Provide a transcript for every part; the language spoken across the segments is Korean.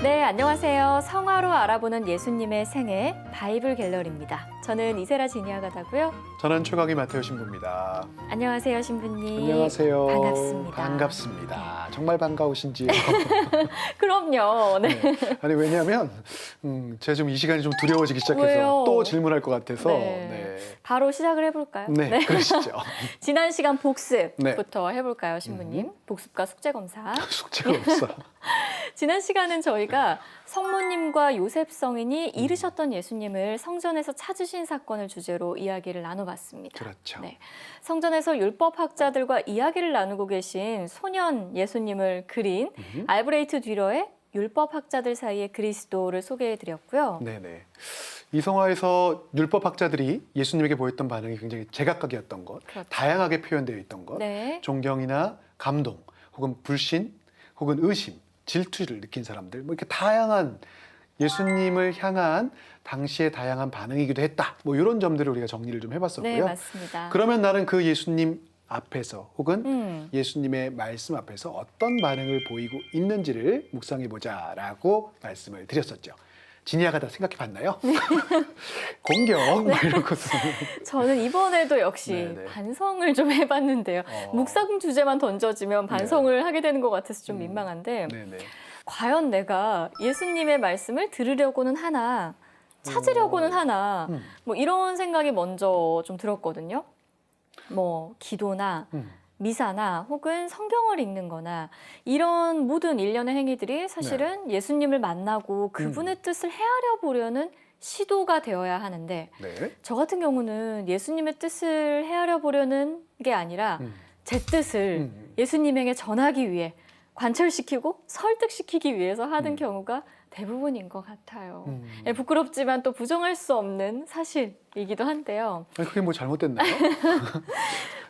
네, 안녕하세요. 성화로 알아보는 예수님의 생애 바이블 갤러리입니다. 저는 이세라 지니아가다고요. 저는 최강희 마테오 신부입니다. 안녕하세요, 신부님. 안녕하세요. 반갑습니다. 반갑습니다. 정말 반가우신지요? 그럼요. 네. 네. 아니 왜냐하면 제가 좀 이 시간이 좀 두려워지기 시작해서 왜요? 또 질문할 것 같아서 네. 바로 시작을 해볼까요? 네, 그러시죠. 지난 시간 네. 복습부터 해볼까요, 신부님? 복습과 숙제검사. 숙제가 없어. 지난 시간은 저희가 성모님과 요셉 성인이 잃으셨던 예수님을 성전에서 찾으신 사건을 주제로 이야기를 나눠봤습니다. 그렇죠. 네. 성전에서 율법학자들과 이야기를 나누고 계신 소년 예수님을 그린 알브레이트 듀러의 율법학자들 사이의 그리스도를 소개해드렸고요. 네네. 이 성화에서 율법학자들이 예수님에게 보였던 반응이 굉장히 제각각이었던 것, 그렇죠. 다양하게 표현되어 있던 것, 네. 존경이나 감동, 혹은 불신, 혹은 의심, 질투를 느낀 사람들, 뭐 이렇게 다양한 예수님을 향한 당시의 다양한 반응이기도 했다. 뭐 이런 점들을 우리가 정리를 좀 해봤었고요. 네, 맞습니다. 그러면 나는 그 예수님 앞에서 혹은 예수님의 말씀 앞에서 어떤 반응을 보이고 있는지를 묵상해보자라고 말씀을 드렸었죠. 지니아가 다 생각해봤나요? 공격 뭐 이러고서. 저는 이번에도 역시 네네. 반성을 좀 해봤는데요. 묵상 주제만 던져지면 반성을 하게 되는 것 같아서 좀 민망한데 네네. 과연 내가 예수님의 말씀을 들으려고는 하나 찾으려고는 하나 뭐 이런 생각이 먼저 좀 들었거든요. 뭐 기도나 미사나 혹은 성경을 읽는 거나 이런 모든 일련의 행위들이 사실은 예수님을 만나고 그분의 뜻을 헤아려 보려는 시도가 되어야 하는데 네. 저 같은 경우는 예수님의 뜻을 헤아려 보려는 게 아니라 제 뜻을 예수님에게 전하기 위해 관철시키고 설득시키기 위해서 하는 경우가 대부분인 것 같아요. 예, 부끄럽지만 또 부정할 수 없는 사실이기도 한데요. 아니, 그게 뭐 잘못됐나요?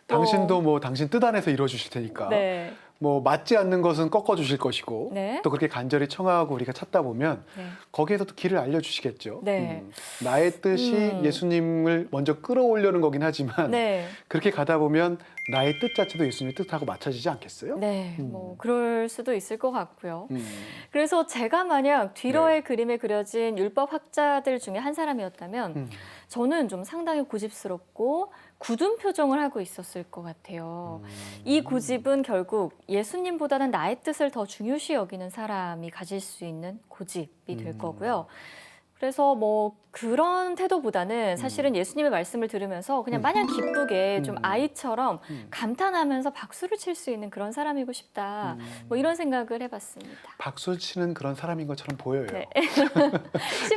당신도 뭐 당신 뜻 안에서 이루어주실 테니까 네. 뭐 맞지 않는 것은 꺾어주실 것이고 네. 또 그렇게 간절히 청하고 우리가 찾다 보면 네. 거기에서 또 길을 알려주시겠죠. 네. 나의 뜻이 예수님을 먼저 끌어올려는 거긴 하지만 네. 그렇게 가다 보면 나의 뜻 자체도 예수님의 뜻하고 맞춰지지 않겠어요? 네, 뭐 그럴 수도 있을 것 같고요. 음. 그래서 제가 만약 뒤러의 그림에 그려진 율법학자들 중에 한 사람이었다면 저는 좀 상당히 고집스럽고 굳은 표정을 하고 있었을 것 같아요. 이 고집은 결국 예수님보다는 나의 뜻을 더 중요시 여기는 사람이 가질 수 있는 고집이 될 거고요. 그래서 뭐 그런 태도보다는 사실은 예수님의 말씀을 들으면서 그냥 마냥 기쁘게 좀 아이처럼 감탄하면서 박수를 칠 수 있는 그런 사람이고 싶다. 뭐 이런 생각을 해봤습니다. 박수 치는 그런 사람인 것처럼 보여요. 네.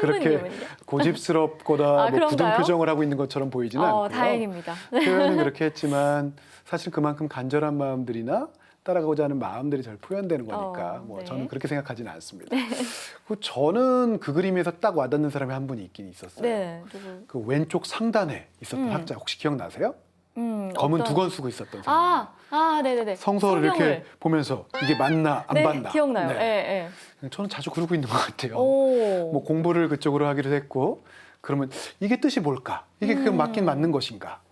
그렇게 신부님은요? 고집스럽거나 뭐 굳은 그런가요? 표정을 하고 있는 것처럼 보이지는 않고요. 다행입니다. 표현은 그렇게 했지만 사실 그만큼 간절한 마음들이나 따라가고자 하는 마음들이 잘 표현되는 거니까 뭐 네. 저는 그렇게 생각하지는 않습니다. 그 저는 그 그림에서 딱 와닿는 사람이 한 분이 있긴 있었어요. 네, 누구? 그 왼쪽 상단에 있었던 학자 혹시 기억나세요? 검은 어떤- 두건 쓰고 있었던 사람. 네네네. 성서를 이렇게 보면서 이게 맞나 안 네, 맞나. 기억나요. 네. 네. 저는 자주 그러고 있는 것 같아요. 오. 뭐 공부를 그쪽으로 하기로 했고 그러면 이게 뜻이 뭘까? 이게 그게 맞긴 맞는 것인가?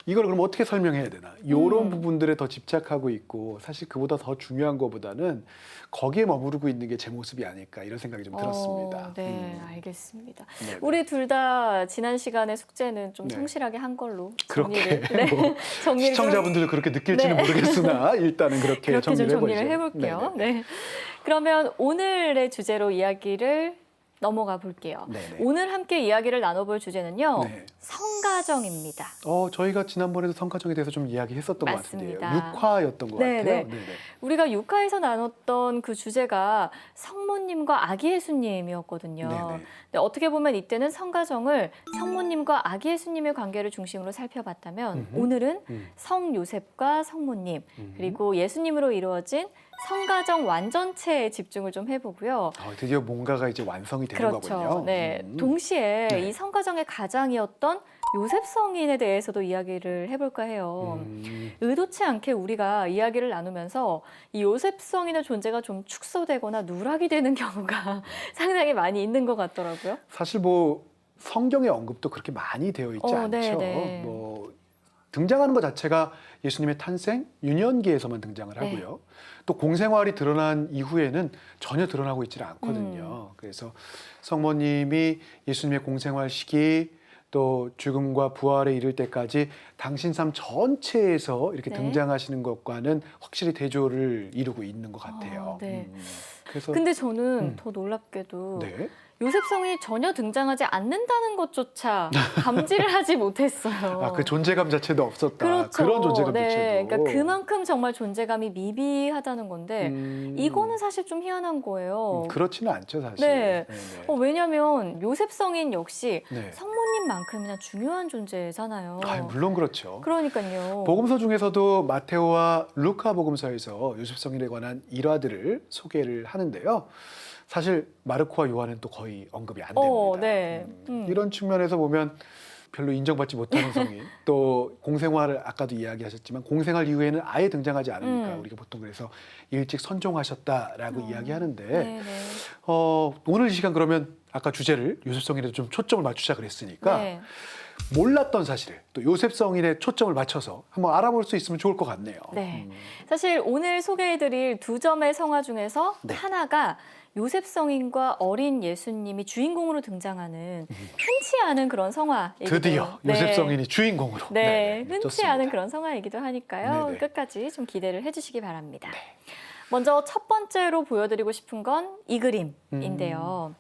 이걸 그럼 어떻게 설명해야 되나? 이런 부분들에 더 집착하고 있고 사실 그보다 더 중요한 것보다는 거기에 머무르고 있는 게 제 모습이 아닐까 이런 생각이 좀 들었습니다. 네, 알겠습니다. 네네. 우리 둘 다 지난 시간의 숙제는 좀 네. 성실하게 한 걸로 그렇게 정리를, 뭐 정리를 시청자분들도 그렇게 느낄지는 네. 모르겠으나 일단은 그렇게 그렇게 좀 정리를 해보죠. 정리를 해볼게요. 네네. 네. 그러면 오늘의 주제로 이야기를 넘어가 볼게요. 네네. 오늘 함께 이야기를 나눠볼 주제는요. 네. 성가정입니다. 저희가 지난번에도 성가정에 대해서 좀 이야기했었던 맞습니다. 것 같은데요. 6화였던 것 네네. 같아요. 네네. 우리가 6화에서 나눴던 그 주제가 성모님과 아기 예수님이었거든요. 네네. 근데 어떻게 보면 이때는 성가정을 성모님과 아기 예수님의 관계를 중심으로 살펴봤다면 오늘은 성 요셉과 성모님 그리고 예수님으로 이루어진 성가정 완전체에 집중을 좀 해보고요. 드디어 뭔가가 이제 완성이 되는 그렇죠. 거군요. 네. 동시에 네. 이 성가정의 가장이었던 요셉 성인에 대해서도 이야기를 해볼까 해요. 의도치 않게 우리가 이야기를 나누면서 이 요셉 성인의 존재가 좀 축소되거나 누락이 되는 경우가 상당히 많이 있는 것 같더라고요. 사실 뭐 성경의 언급도 그렇게 많이 되어 있지 않죠. 네네. 뭐 등장하는 것 자체가 예수님의 탄생 유년기에서만 등장을 네. 하고요. 또 공생활이 드러난 이후에는 전혀 드러나고 있지는 않거든요. 그래서 성모님이 예수님의 공생활 시기 또 죽음과 부활에 이를 때까지 당신 삶 전체에서 이렇게 네. 등장하시는 것과는 확실히 대조를 이루고 있는 것 같아요. 네. 그래서 근데 저는 음. 더 놀랍게도 네. 요셉성이 전혀 등장하지 않는다는 것조차 감지를 하지 못했어요. 아, 그 존재감 자체도 없었다. 그렇죠. 그런 존재감 네, 자체도. 그러니까 그만큼 정말 존재감이 미비하다는 건데 이거는 사실 좀 희한한 거예요. 그렇지는 않죠, 사실. 네. 네네. 왜냐하면 요셉성인 역시 네. 성모님만큼이나 중요한 존재잖아요. 아, 물론 그렇죠. 그러니까요. 복음서 중에서도 마테오와 루카 복음서에서 요셉성인에 관한 일화들을 소개를 하는데요. 사실 마르코와 요한은 또 거의 언급이 안 됩니다. 네. 이런 측면에서 보면 별로 인정받지 못하는 성인, 또 공생활을 아까도 이야기하셨지만 공생활 이후에는 아예 등장하지 않으니까 우리가 보통 그래서 일찍 선종하셨다라고 이야기하는데 네네. 오늘 이 시간 그러면 아까 주제를 요셉성인에 좀 초점을 맞추자 그랬으니까 네. 몰랐던 사실을 또 요셉성인에 초점을 맞춰서 한번 알아볼 수 있으면 좋을 것 같네요. 네. 사실 오늘 소개해드릴 두 점의 성화 중에서 네. 하나가 요셉성인과 어린 예수님이 주인공으로 등장하는 흔치 않은 그런 성화이기도 드디어 요셉성인이 주인공으로. 네, 네네, 흔치 좋습니다. 않은 그런 성화이기도 하니까요. 네네. 끝까지 좀 기대를 해주시기 바랍니다. 네. 먼저 첫 번째로 보여드리고 싶은 건 이 그림인데요.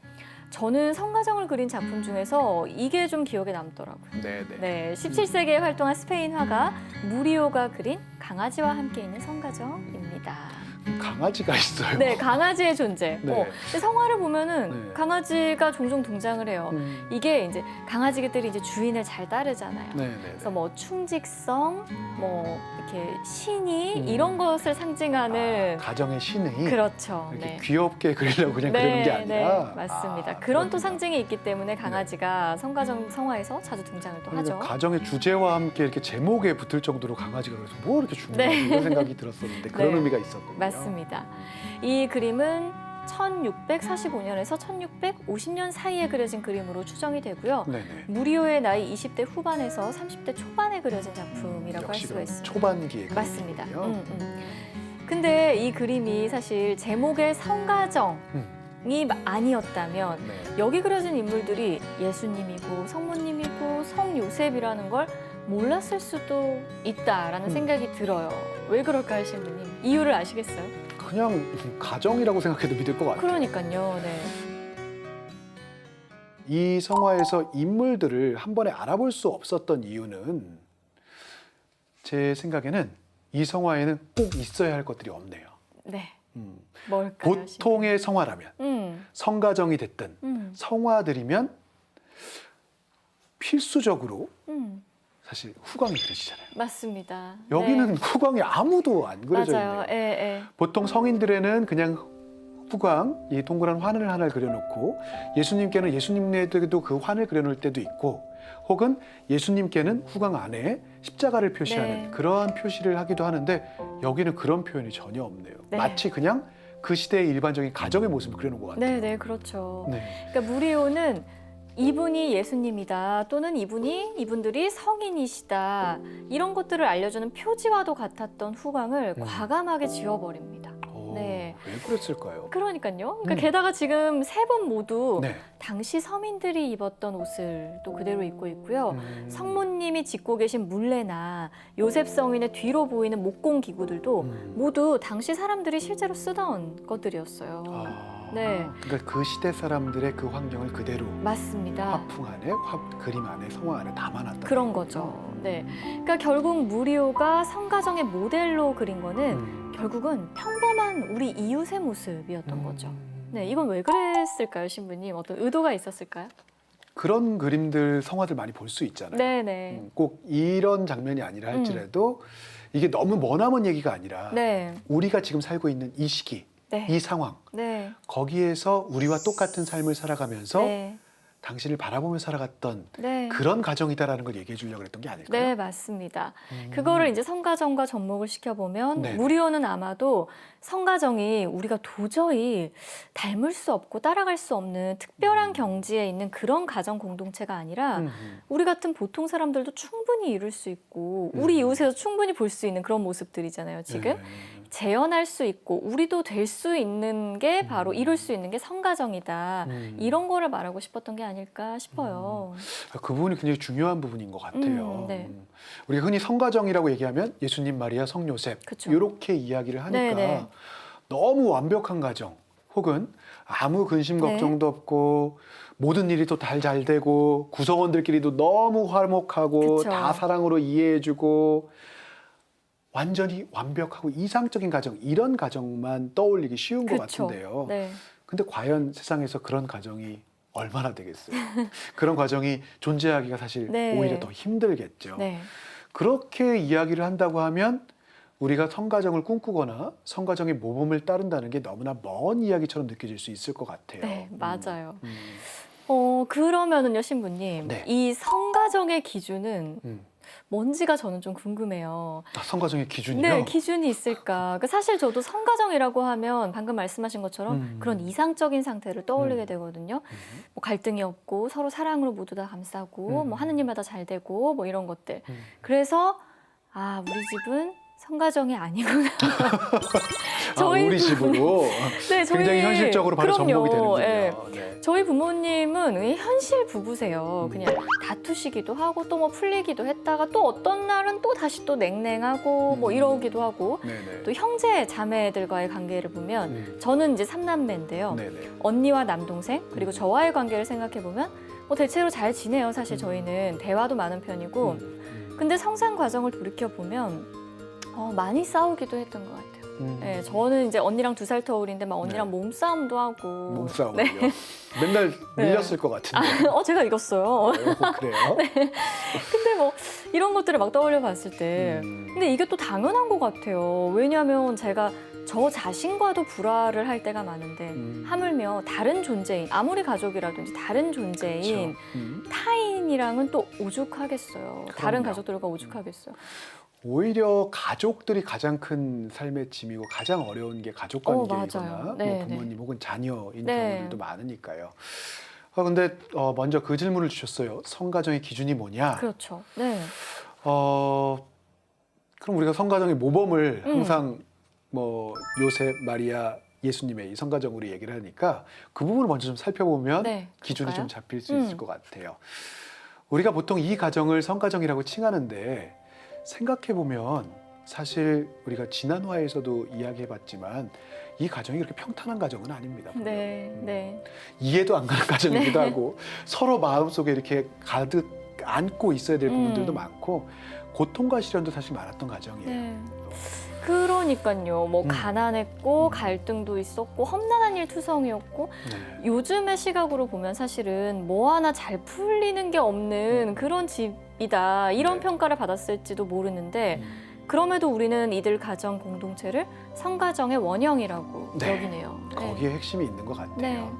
저는 성가정을 그린 작품 중에서 이게 좀 기억에 남더라고요. 네네. 네, 17세기에 활동한 스페인 화가 무리오가 그린 강아지와 함께 있는 성가정입니다. 강아지가 있어요. 네, 강아지의 존재. 네. 근데 성화를 보면은 네. 강아지가 종종 등장을 해요. 이게 이제 강아지들이 이제 주인을 잘 따르잖아요. 네네. 그래서 뭐 충직성, 뭐 이렇게 신의 음. 이런 것을 상징하는 가정의 신이 그렇죠. 이렇게 네. 귀엽게 그리려고 그냥 그러는 게 아니라. 네, 맞습니다. 그런 또 그렇구나. 상징이 있기 때문에 강아지가 성가정 성화에서 자주 등장을 또 하죠. 그러니까 가정의 주제와 함께 이렇게 제목에 붙을 정도로 강아지가 그래서 뭐 이렇게 중요하지 네. 이런 생각이 들었었는데 그런 네. 의미가 있었군요. 맞습니다. 이 그림은 1645년에서 1650년 사이에 그려진 그림으로 추정이 되고요. 네네. 무리오의 나이 20대 후반에서 30대 초반에 그려진 작품이라고 할 역시 수가 그럼 있습니다. 초반기에 맞습니다. 그림이군요. 근데 이 그림이 사실 제목의 성가정이 아니었다면 네. 여기 그려진 인물들이 예수님이고 성모님이고 성요셉이라는 걸 몰랐을 수도 있다라는 생각이 들어요. 왜 그럴까요, 신부님? 이유를 아시겠어요? 그냥 가정이라고 생각해도 믿을 것 같아요. 그러니까요. 네. 이 성화에서 인물들을 한 번에 알아볼 수 없었던 이유는 제 생각에는 이 성화에는 꼭 있어야 할 것들이 없네요. 네. 음. 뭘까요? 보통의 성화라면 성가정이 됐든 성화들이면 필수적으로 사실 후광이 그려지잖아요. 맞습니다. 여기는 네. 후광이 아무도 안 그려져 맞아요. 있네요. 예. 보통 성인들에는 그냥 후광, 이 동그란 환을 하나 그려놓고 예수님께는 예수님에게도 그 환을 그려놓을 때도 있고 혹은 예수님께는 후광 안에 십자가를 표시하는 네. 그러한 표시를 하기도 하는데 여기는 그런 표현이 전혀 없네요. 네. 마치 그냥 그 시대의 일반적인 가정의 모습을 그려놓은 것 같아요. 네, 그렇죠. 네. 그러니까 무리오는 이분이 예수님이다 또는 이분들이 성인이시다 이런 것들을 알려주는 표지와도 같았던 후광을 과감하게 지워버립니다. 네. 왜 그랬을까요? 그러니까요. 그러니까 게다가 지금 세 분 모두 네. 당시 서민들이 입었던 옷을 또 그대로 입고 있고요. 성모님이 짚고 계신 물레나 요셉 성인의 뒤로 보이는 목공 기구들도 모두 당시 사람들이 실제로 쓰던 것들이었어요. 네. 그러니까 그 시대 사람들의 그 환경을 그대로 맞습니다. 화풍 안에, 그림 안에, 성화 안에 담아놨다. 그런 거죠. 네. 그러니까 결국 무리오가 성가정의 모델로 그린 거는 결국은 평범한 우리 이웃의 모습이었던 거죠. 네, 이건 왜 그랬을까요, 신부님? 어떤 의도가 있었을까요? 그런 그림들, 성화들 많이 볼 수 있잖아요. 네네. 꼭 이런 장면이 아니라 할지라도 이게 너무 머나먼 얘기가 아니라 네. 우리가 지금 살고 있는 이 시기, 네. 이 상황, 네. 거기에서 우리와 똑같은 삶을 살아가면서 네. 당신을 바라보며 살아갔던 네. 그런 가정이다라는 걸 얘기해 주려고 했던 게 아닐까요? 네, 맞습니다. 그거를 이제 성가정과 접목을 시켜보면 네네. 무리오는 아마도 성가정이 우리가 도저히 닮을 수 없고 따라갈 수 없는 특별한 경지에 있는 그런 가정 공동체가 아니라 우리 같은 보통 사람들도 충분히 이룰 수 있고 우리 이웃에서 충분히 볼 수 있는 그런 모습들이잖아요, 지금. 네. 재현할 수 있고 우리도 될 수 있는 게 바로 이룰 수 있는 게 성가정이다. 이런 거를 말하고 싶었던 게 아닐까 싶어요. 그 부분이 굉장히 중요한 부분인 것 같아요. 네. 우리가 흔히 성가정이라고 얘기하면 예수님, 마리아, 성 요셉 그쵸. 이렇게 이야기를 하니까 네네. 너무 완벽한 가정 혹은 아무 근심 네. 걱정도 없고 모든 일이 또 잘 되고 구성원들끼리도 너무 화목하고 그쵸. 다 사랑으로 이해해주고 완전히 완벽하고 이상적인 가정, 이런 가정만 떠올리기 쉬운 것 그쵸. 같은데요. 네. 근데 과연 세상에서 그런 가정이 얼마나 되겠어요? 그런 가정이 존재하기가 사실 네. 오히려 더 힘들겠죠. 네. 그렇게 이야기를 한다고 하면 우리가 성가정을 꿈꾸거나 성가정의 모범을 따른다는 게 너무나 먼 이야기처럼 느껴질 수 있을 것 같아요. 네, 맞아요. 음. 그러면은요, 신부님. 네. 이 성가정의 기준은 음. 뭔지가 저는 좀 궁금해요. 성가정의 기준이요? 네, 기준이 있을까? 사실 저도 성가정이라고 하면 방금 말씀하신 것처럼 그런 이상적인 상태를 떠올리게 되거든요. 뭐 갈등이 없고 서로 사랑으로 모두 다 감싸고 뭐 하느님마다 잘 되고 뭐 이런 것들. 그래서 아, 우리 집은 성가정이 아니구나. 우리 집으로 네, 굉장히 현실적으로 바로 그럼요. 접목이 되는군요. 예. 네. 저희 부모님은 현실 부부세요. 그냥 다투시기도 하고 또 뭐 풀리기도 했다가 또 어떤 날은 또 다시 또 냉랭하고 뭐 이러기도 하고 네네. 또 형제 자매들과의 관계를 보면 저는 이제 삼남매인데요. 네네. 언니와 남동생 그리고 저와의 관계를 생각해 보면 뭐 대체로 잘 지내요. 사실 저희는 대화도 많은 편이고 근데 성장 과정을 돌이켜 보면 많이 싸우기도 했던 것 같아요. 네, 저는 이제 언니랑 2살 터울인데 막 언니랑 몸싸움도 하고. 몸싸움이요. 네. 맨날 밀렸을 것 같은데. 제가 이겼어요. 그래요? 근데 뭐 이런 것들을 막 떠올려 봤을 때 근데 이게 또 당연한 것 같아요. 왜냐하면 제가 저 자신과도 불화를 할 때가 많은데 하물며 다른 존재인 아무리 가족이라든지 다른 존재인 그렇죠. 타인이랑은 또 오죽하겠어요. 다른 그럼요. 가족들과 오죽하겠어요. 오히려 가족들이 가장 큰 삶의 짐이고 가장 어려운 게 가족 관계이거나 맞아요. 네, 뭐 부모님 혹은 자녀인 네. 경우들도 많으니까요. 근데 먼저 그 질문을 주셨어요. 성가정의 기준이 뭐냐? 그렇죠. 네. 그럼 우리가 성가정의 모범을 항상 뭐 요셉, 마리아, 예수님의 이 성가정으로 얘기를 하니까 그 부분을 먼저 좀 살펴보면 네, 기준이 그럴까요? 좀 잡힐 수 있을 것 같아요. 우리가 보통 이 가정을 성가정이라고 칭하는데 생각해보면 사실 우리가 지난 화에서도 이야기해봤지만 이 가정이 그렇게 평탄한 가정은 아닙니다. 네, 네. 이해도 안 가는 가정이기도 네. 하고 서로 마음속에 이렇게 가득 안고 있어야 될 부분들도 많고 고통과 시련도 사실 많았던 가정이에요. 네. 그러니까요. 뭐 가난했고 갈등도 있었고 험난한 일 투성이었고 네. 요즘의 시각으로 보면 사실은 뭐 하나 잘 풀리는 게 없는 그런 집이다 이런 네. 평가를 받았을지도 모르는데 그럼에도 우리는 이들 가정 공동체를 성가정의 원형이라고 네. 여기네요. 거기에 핵심이 있는 것 같아요. 네.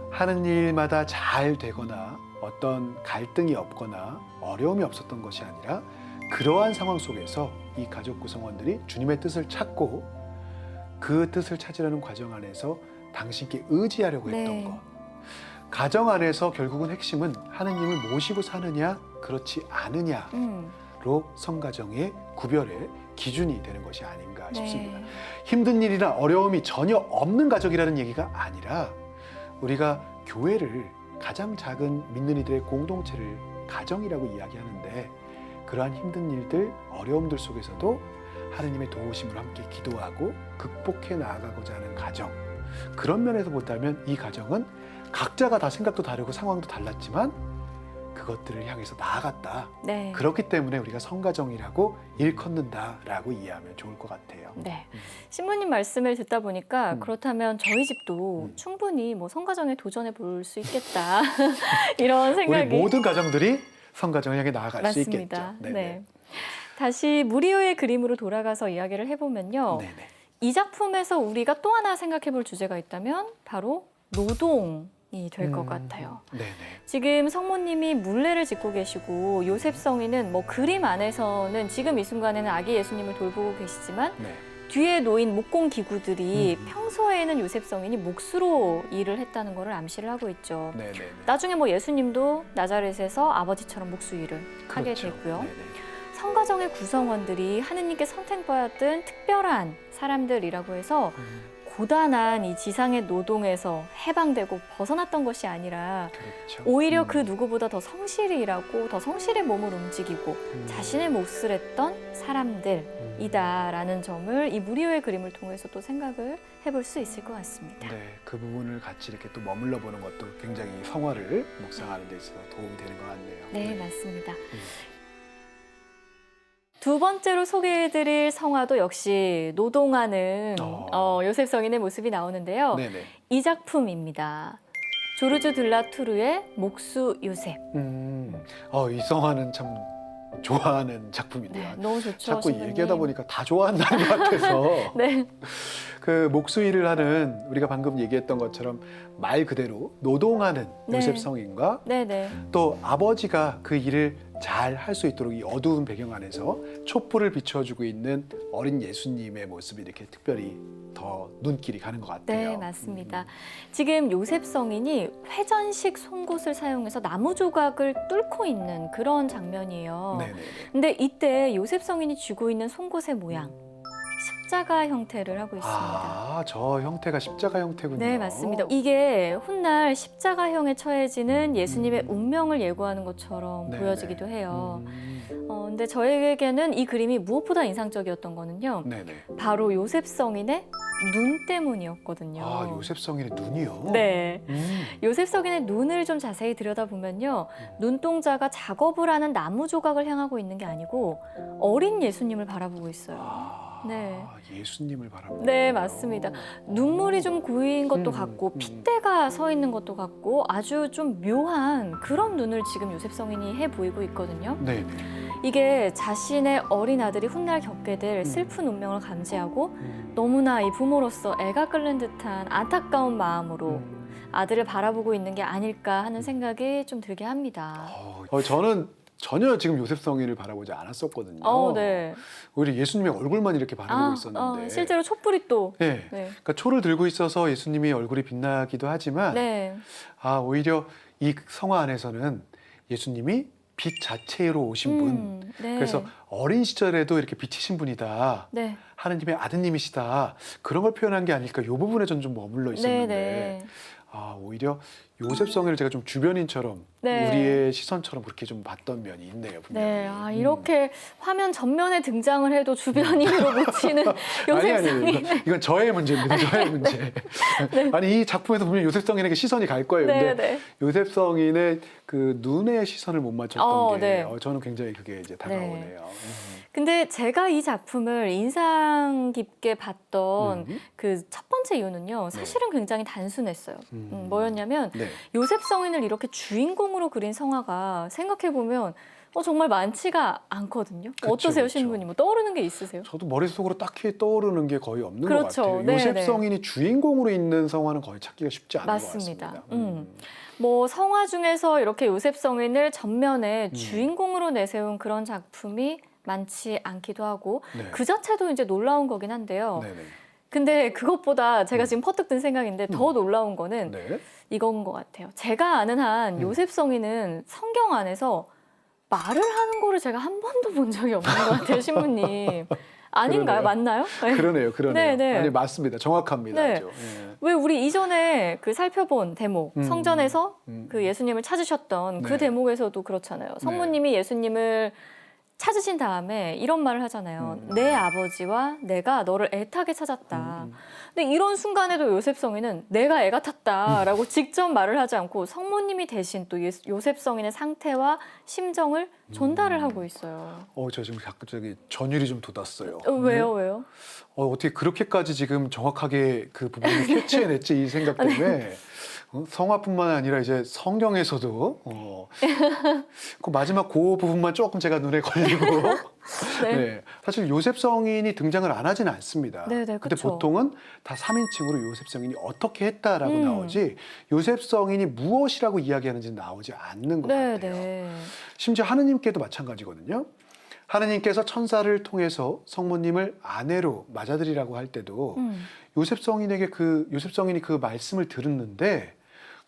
하는 일마다 잘 되거나 어떤 갈등이 없거나 어려움이 없었던 것이 아니라 그러한 상황 속에서 이 가족 구성원들이 주님의 뜻을 찾고 그 뜻을 찾으려는 과정 안에서 당신께 의지하려고 했던 네. 것. 가정 안에서 결국은 핵심은 하느님을 모시고 사느냐 그렇지 않느냐로 성가정의 구별의 기준이 되는 것이 아닌가 싶습니다. 네. 힘든 일이나 어려움이 전혀 없는 가족이라는 얘기가 아니라 우리가 교회를 가장 작은 믿는 이들의 공동체를 가정이라고 이야기하는데 그러한 힘든 일들, 어려움들 속에서도 하느님의 도우심을 함께 기도하고 극복해 나아가고자 하는 가정. 그런 면에서 보자면 이 가정은 각자가 다 생각도 다르고 상황도 달랐지만 그것들을 향해서 나아갔다. 네. 그렇기 때문에 우리가 성가정이라고 일컫는다라고 이해하면 좋을 것 같아요. 네. 신부님 말씀을 듣다 보니까 그렇다면 저희 집도 충분히 뭐 성가정에 도전해 볼 수 있겠다. 이런 우리 생각이 모든 가정들이 성가정을 향해 나아갈 맞습니다. 수 있겠죠. 네. 다시 무리오의 그림으로 돌아가서 이야기를 해보면요. 네네. 이 작품에서 우리가 또 하나 생각해 볼 주제가 있다면 바로 노동이 될 것 같아요. 네네. 지금 성모님이 물례를 짓고 계시고 요셉 성인은 뭐 그림 안에서는 지금 이 순간에는 아기 예수님을 돌보고 계시지만 네. 뒤에 놓인 목공 기구들이 평소에는 요셉 성인이 몫으로 일을 했다는 것을 암시를 하고 있죠. 네네. 나중에 뭐 예수님도 나자렛에서 아버지처럼 목수 일을 하게 그렇죠. 되고요. 네네. 성가정의 구성원들이 하느님께 선택받은 특별한 사람들이라고 해서 고단한 이 지상의 노동에서 해방되고 벗어났던 것이 아니라 그렇죠. 오히려 그 누구보다 더 성실히 일하고 더 성실히 몸을 움직이고 자신의 몫을 했던 사람들이다라는 점을 이 무리오의 그림을 통해서 또 생각을 해볼 수 있을 것 같습니다. 네, 그 부분을 같이 이렇게 또 머물러 보는 것도 굉장히 성화를 묵상하는 데 있어서 도움이 되는 것 같네요. 네, 맞습니다. 두 번째로 소개해드릴 성화도 역시 노동하는 요셉 성인의 모습이 나오는데요. 네네. 이 작품입니다. 조르주 들라투르의 목수 요셉. 이 성화는 참 좋아하는 작품인데요. 네, 너무 좋죠. 자꾸 신부님. 얘기하다 보니까 다 좋아한다는 것 같아서 네. 그 목수 일을 하는 우리가 방금 얘기했던 것처럼 말 그대로 노동하는 네. 요셉 성인과 네네. 또 아버지가 그 일을 잘 할 수 있도록 이 어두운 배경 안에서 촛불을 비춰주고 있는 어린 예수님의 모습이 이렇게 특별히 더 눈길이 가는 것 같아요. 네, 맞습니다. 지금 요셉 성인이 회전식 송곳을 사용해서 나무 조각을 뚫고 있는 그런 장면이에요. 네네. 근데 이때 요셉 성인이 쥐고 있는 송곳의 모양, 십자가 형태를 하고 있습니다. 아, 저 형태가 십자가 형태군요. 네, 맞습니다. 이게 훗날 십자가형에 처해지는 예수님의 운명을 예고하는 것처럼 네네. 보여지기도 해요. 근데 저에게는 이 그림이 무엇보다 인상적이었던 거는요. 네네. 바로 요셉 성인의 눈 때문이었거든요. 아, 요셉 성인의 눈이요? 네. 음. 요셉 성인의 눈을 좀 자세히 들여다보면요. 눈동자가 작업을 하는 나무 조각을 향하고 있는 게 아니고 어린 예수님을 바라보고 있어요. 아, 네. 예수님을 바라보고. 네, 맞습니다. 눈물이 좀 고인 것도 같고 핏대가 서 있는 것도 같고 아주 좀 묘한 그런 눈을 지금 요셉 성인이 해 보이고 있거든요. 네네. 이게 자신의 어린 아들이 훗날 겪게 될 슬픈 운명을 감지하고 너무나 이 부모로서 애가 끓는 듯한 안타까운 마음으로 아들을 바라보고 있는 게 아닐까 하는 생각이 좀 들게 합니다. 저는 전혀 지금 요셉 성인을 바라보지 않았었거든요. 네. 오히려 예수님의 얼굴만 이렇게 바라보고 있었는데. 실제로 촛불이 또. 네. 네. 그러니까 초를 들고 있어서 예수님이 얼굴이 빛나기도 하지만 네. 오히려 이 성화 안에서는 예수님이 빛 자체로 오신 분. 네. 그래서 어린 시절에도 이렇게 빛이신 분이다. 네. 하느님의 아드님이시다. 그런 걸 표현한 게 아닐까. 이 부분에 전 좀 머물러 있었는데 네. 오히려 요셉 성인을 제가 좀 주변인처럼 네. 우리의 시선처럼 그렇게 좀 봤던 면이 있네요. 분명히. 네, 이렇게 화면 전면에 등장을 해도 주변인으로 묻히는 요셉 성인. 이건 저의 문제입니다. 저의 문제. 네. 아니 이 작품에서 분명 히 요셉 성인에게 시선이 갈 거예요. 네, 근데 네. 요셉 성인의 그 눈에 시선을 못 맞췄던 게 네. 저는 굉장히 그게 이제 다가오네요. 근데 제가 이 작품을 인상 깊게 봤던 그 첫 번째 이유는요. 사실은 굉장히 단순했어요. 뭐였냐면 네. 요셉 성인을 이렇게 주인공으로 그린 성화가 생각해보면 정말 많지가 않거든요. 그쵸, 어떠세요, 그쵸. 신부님? 뭐 떠오르는 게 있으세요? 저도 머릿속으로 딱히 떠오르는 게 거의 없는 그렇죠. 것 같아요. 네, 요셉 네. 성인이 주인공으로 있는 성화는 거의 찾기가 쉽지 않은 맞습니다. 것 같습니다. 뭐 성화 중에서 이렇게 요셉 성인을 전면에 주인공으로 내세운 그런 작품이 많지 않기도 하고 네. 그 자체도 이제 놀라운 거긴 한데요. 네네. 근데 그것보다 제가 지금 퍼뜩 든 생각인데 더 놀라운 거는 네. 이건 것 같아요. 제가 아는 한 요셉 성인은 성경 안에서 말을 하는 거를 제가 한 번도 본 적이 없는 것 같아요, 신부님. 아닌가요? 그러네요. 맞나요? 그러네요. 네, 네. 아니 맞습니다. 정확합니다. 네. 아주. 예. 왜 우리 이전에 그 살펴본 대목, 성전에서 그 예수님을 찾으셨던 그 네. 대목에서도 그렇잖아요. 성모님이 예수님을 찾으신 다음에 이런 말을 하잖아요. 내 아버지와 내가 너를 애타게 찾았다. 근데 이런 순간에도 요셉 성인은 내가 애 같았다라고 직접 말을 하지 않고 성모님이 대신 또 요셉 성인의 상태와 심정을 전달을 하고 있어요. 저 지금 갑자기 전율이 좀 돋았어요. 왜요? 어떻게 그렇게까지 지금 정확하게 그 부분을 캐치해냈지 이 생각 때문에 성화뿐만 아니라 이제 성경에서도 그 마지막 그 부분만 조금 제가 눈에 걸리고 네. 네, 사실 요셉 성인이 등장을 안 하지는 않습니다. 네, 네, 근데 그쵸. 보통은 다 3인칭으로 요셉 성인이 어떻게 했다라고 음. 나오지 요셉 성인이 무엇이라고 이야기하는지는 나오지 않는 것 네, 같아요. 네. 심지어 하느님께도 마찬가지거든요. 하느님께서 천사를 통해서 성모님을 아내로 맞아들이라고 할 때도 요셉 성인이 그 말씀을 들었는데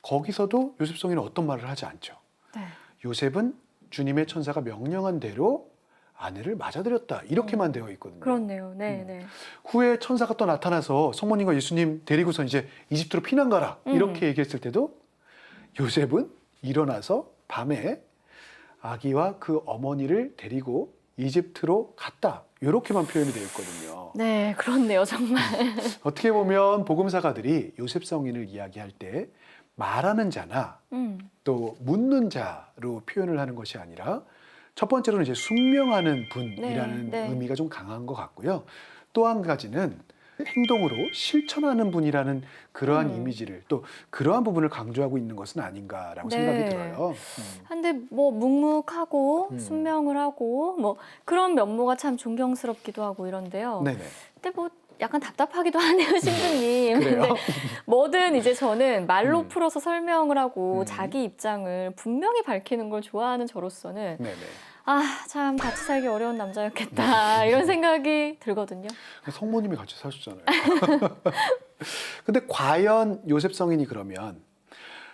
거기서도 요셉 성인은 어떤 말을 하지 않죠. 네. 요셉은 주님의 천사가 명령한 대로 아내를 맞아들였다 이렇게만 되어 있거든요. 그렇네요. 네, 네. 후에 천사가 또 나타나서 성모님과 예수님 데리고서 이제 이집트로 피난 가라 이렇게 얘기했을 때도 요셉은 일어나서 밤에 아기와 그 어머니를 데리고 이집트로 갔다 이렇게만 표현이 되어 있거든요. 네, 그렇네요, 정말. 어떻게 보면 복음사가들이 요셉 성인을 이야기할 때 말하는 자나 또 묻는 자로 표현을 하는 것이 아니라 첫 번째로는 이제 순명하는 분이라는 네, 네. 의미가 좀 강한 것 같고요. 또 한 가지는 행동으로 실천하는 분이라는 그러한 이미지를 또 그러한 부분을 강조하고 있는 것은 아닌가라고 네. 생각이 들어요. 근데 뭐 묵묵하고 음. 순명을 하고 뭐 그런 면모가 참 존경스럽기도 하고 이런데요. 네네. 근데 뭐 약간 답답하기도 하네요, 신부님. 그래요? 근데 뭐든 이제 저는 말로 음. 풀어서 설명을 하고 음. 자기 입장을 분명히 밝히는 걸 좋아하는 저로서는 네네. 아, 참 같이 살기 어려운 남자였겠다 이런 생각이 들거든요. 성모님이 같이 사셨잖아요. 근데 과연 요셉 성인이 그러면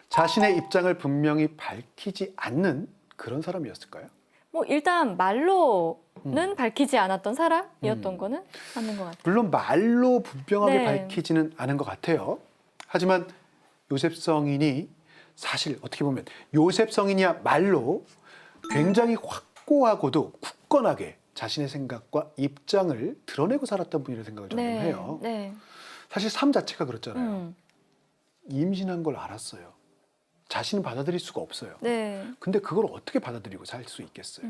자신의 입장을 분명히 밝히지 않는 그런 사람이었을까요? 뭐 일단 말로는 밝히지 않았던 사람이었던 거는 맞는 것 같아요. 물론 말로 분명하게 네. 밝히지는 않은 것 같아요. 하지만 요셉 성인이 사실 어떻게 보면 요셉 성인이야말로 굉장히 확고하고도 굳건하게 자신의 생각과 입장을 드러내고 살았던 분이라는 생각을 저는 네, 해요. 네. 사실 삶 자체가 그렇잖아요. 임신한 걸 알았어요. 자신은 받아들일 수가 없어요. 네. 근데 그걸 어떻게 받아들이고 살 수 있겠어요?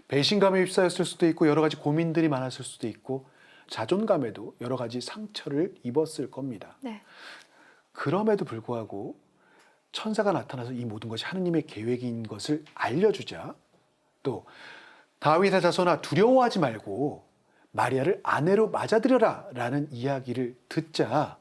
배신감에 휩싸였을 수도 있고 여러 가지 고민들이 많았을 수도 있고 자존감에도 여러 가지 상처를 입었을 겁니다. 네. 그럼에도 불구하고 천사가 나타나서 이 모든 것이 하느님의 계획인 것을 알려주자 또 다윗의 자손아 두려워하지 말고 마리아를 아내로 맞아들여라 라는 이야기를 듣자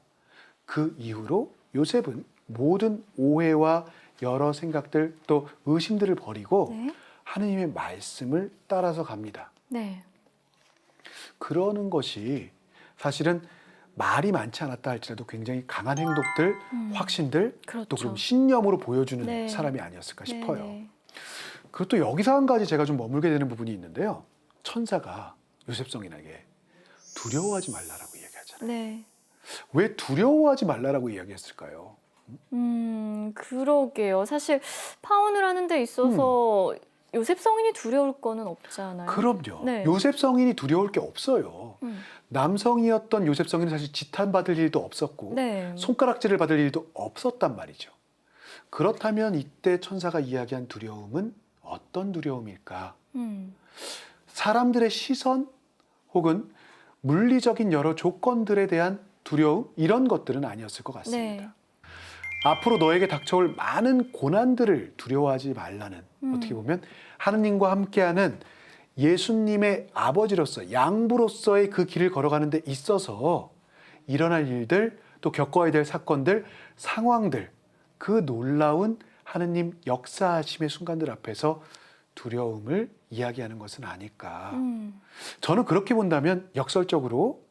그 이후로 요셉은 모든 오해와 여러 생각들 또 의심들을 버리고 네. 하느님의 말씀을 따라서 갑니다. 네. 그러는 것이 사실은 말이 많지 않았다 할지라도 굉장히 강한 행동들, 확신들, 그렇죠. 또 그럼 신념으로 보여주는 네. 사람이 아니었을까 싶어요. 네. 그리고 또 여기서 한 가지 제가 좀 머물게 되는 부분이 있는데요. 천사가 요셉 성인에게 두려워하지 말라라고 이야기하잖아요. 네. 왜 두려워하지 말라라고 이야기했을까요? 그러게요. 사실 파혼을 하는 데 있어서 요셉 성인이 두려울 거는 없잖아요. 그럼요. 네. 요셉 성인이 두려울 게 없어요. 음. 남성이었던 요셉 성인은 사실 지탄받을 일도 없었고 네. 손가락질을 받을 일도 없었단 말이죠. 그렇다면 이때 천사가 이야기한 두려움은 어떤 두려움일까? 사람들의 시선 혹은 물리적인 여러 조건들에 대한 두려움 이런 것들은 아니었을 것 같습니다. 네. 앞으로 너에게 닥쳐올 많은 고난들을 두려워하지 말라는 어떻게 보면 하느님과 함께하는 예수님의 아버지로서 양부로서의 그 길을 걸어가는 데 있어서 일어날 일들 또 겪어야 될 사건들 상황들 그 놀라운 하느님 역사하심의 순간들 앞에서 두려움을 이야기하는 것은 아닐까. 저는 그렇게 본다면 역설적으로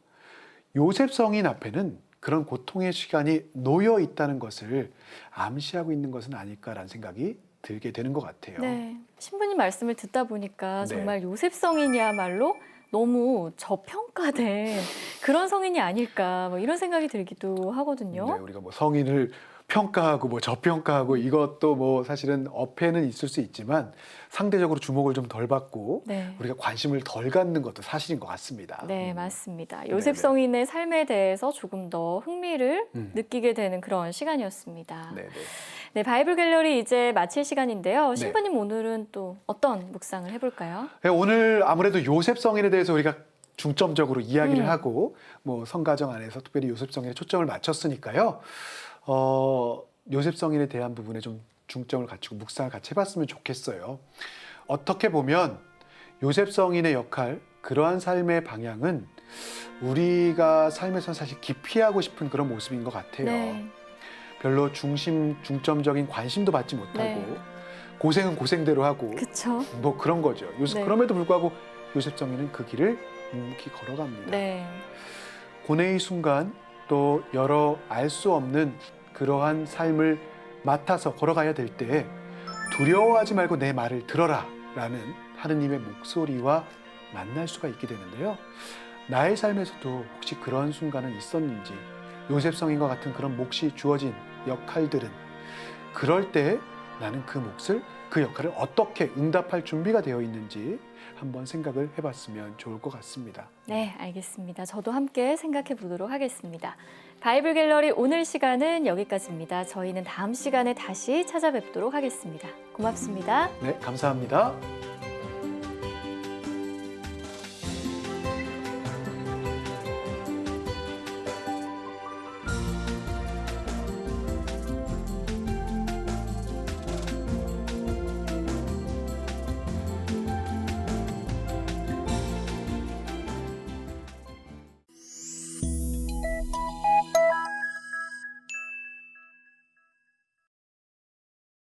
요셉 성인 앞에는 그런 고통의 시간이 놓여 있다는 것을 암시하고 있는 것은 아닐까라는 생각이 들게 되는 것 같아요. 네. 신부님 말씀을 듣다 보니까 네. 정말 요셉 성인이야말로 너무 저평가된 그런 성인이 아닐까 뭐 이런 생각이 들기도 하거든요. 네, 우리가 뭐 성인을 평가하고 뭐 저평가하고 이것도 뭐 사실은 어폐는 있을 수 있지만 상대적으로 주목을 좀 덜 받고 네. 우리가 관심을 덜 갖는 것도 사실인 것 같습니다. 네, 맞습니다. 요셉 네네. 성인의 삶에 대해서 조금 더 흥미를 음. 느끼게 되는 그런 시간이었습니다. 네, 네. 네, 바이블 갤러리 이제 마칠 시간인데요. 네. 신부님 오늘은 또 어떤 묵상을 해볼까요? 네, 오늘 아무래도 요셉 성인에 대해서 우리가 중점적으로 이야기를 하고 뭐 성가정 안에서 특별히 요셉 성인에 초점을 맞췄으니까요. 요셉 성인에 대한 부분에 좀 중점을 갖추고 묵상을 같이 해봤으면 좋겠어요. 어떻게 보면 요셉 성인의 역할, 그러한 삶의 방향은 우리가 삶에서 사실 기피하고 싶은 그런 모습인 것 같아요. 네. 별로 중점적인 관심도 받지 못하고 네. 고생은 고생대로 하고 그쵸. 뭐 그런 거죠. 네. 그럼에도 불구하고 요셉 성인은 그 길을 묵묵히 걸어갑니다. 네. 고뇌의 순간 또 여러 알 수 없는 그러한 삶을 맡아서 걸어가야 될 때 두려워하지 말고 내 말을 들어라 라는 하느님의 목소리와 만날 수가 있게 되는데요. 나의 삶에서도 혹시 그런 순간은 있었는지, 요셉 성인과 같은 그런 몫이 주어진 역할들은 그럴 때 나는 그 몫을, 그 역할을 어떻게 응답할 준비가 되어 있는지 한번 생각을 해봤으면 좋을 것 같습니다. 네, 알겠습니다. 저도 함께 생각해 보도록 하겠습니다. 바이블 갤러리 오늘 시간은 여기까지입니다. 저희는 다음 시간에 다시 찾아뵙도록 하겠습니다. 고맙습니다. 네, 감사합니다.